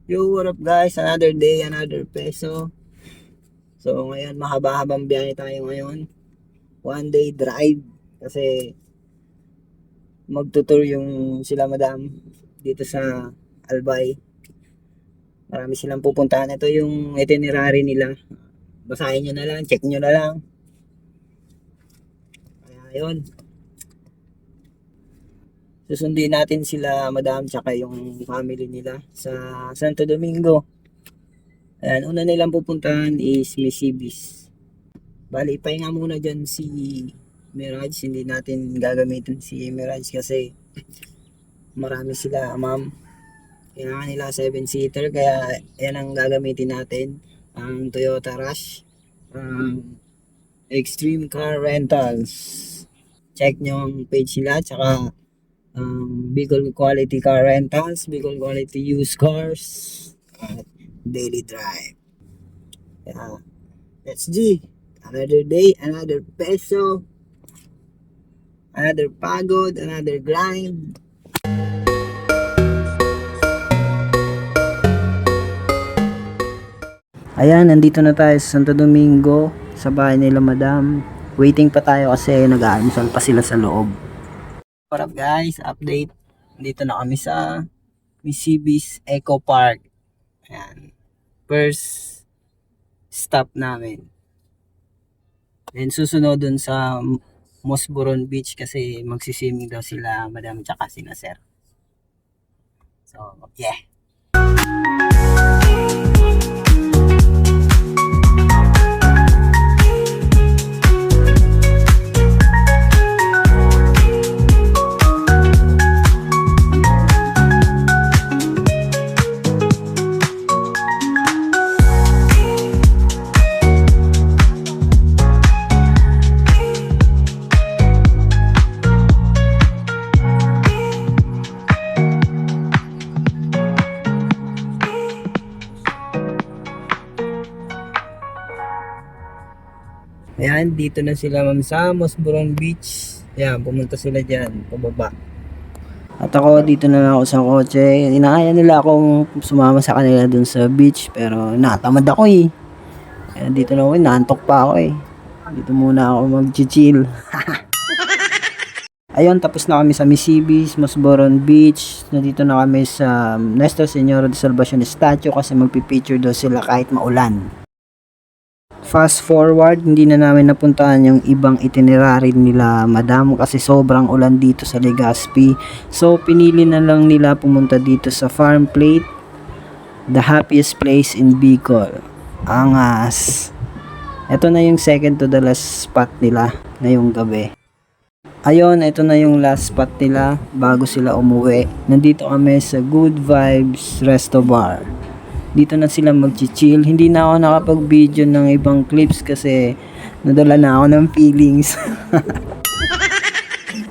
Yo, what up guys? Another day, another peso. So ngayon, mahaba-habang biyahe tayo ngayon. One day drive. Kasi magtutour yung sila madam dito sa Albay. Marami silang pupuntahan. Ito yung itinerary nila. Basahin nyo na lang, check nyo na lang. Kaya yun. Susundin natin sila madam tsaka yung family nila sa Santo Domingo. Ayan, una nilang pupuntahan is Misibis. Bali, ipahinga muna dyan si Mirage. Hindi natin gagamitin si Mirage kasi marami sila, ma'am. Kailangan nila 7-seater kaya yan ang gagamitin natin. Ang Toyota Rush. Extreme Car Rentals. Check nyo ang page nila. Tsaka Bicol Quality Car Rentals. Bicol Quality Used Cars. At Daily Drive. Kaya, let's G. Another day, another peso. Another pagod, another grind. Ayan, nandito na tayo sa Santo Domingo, sa bahay nila madam. Waiting pa tayo kasi nag-aalmusal pa sila sa loob. What up guys, update. Dito na kami sa Misibis Eco Park. Ayan, first stop namin. And susunod dun sa Mosboron Beach kasi magsiswimming daw sila madam tsaka sila sir. So, yeah. Ayan, dito na sila ma'am sa Mosboron Beach. Ayan, pumunta sila dyan, pababa. At ako, dito na lang ako sa kotse. Inaaya nila akong sumama sa kanila dun sa beach. Pero natamad ako eh. Ayan, dito na ako, naantok pa ako eh. Dito muna ako mag-chill. Ayun, tapos na kami sa Misibis, Mosboron Beach. Nandito na kami sa Nuestra Señora de Salvacion Statue kasi magpipicture daw sila kahit maulan. Fast forward, hindi na namin napuntahan yung ibang itinerary nila madam kasi sobrang ulan dito sa Legazpi. So pinili na lang nila pumunta dito sa Farm Plate, the happiest place in Bicol. Angas. Ito na yung second to the last spot nila ngayong gabi. Ayun, ito na yung last spot nila bago sila umuwi. Nandito kami sa Good Vibes Resto Bar. Dito na sila mag-chill. Hindi na ako nakapag-video ng ibang clips kasi nadala na ako ng feelings.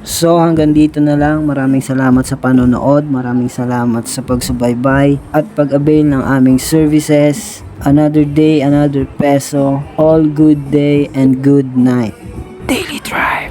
So hanggang dito na lang. Maraming salamat sa panonood. Maraming salamat sa pagsubaybay at pag-avail ng aming services. Another day, another peso. All good day and good night. Daily Drive.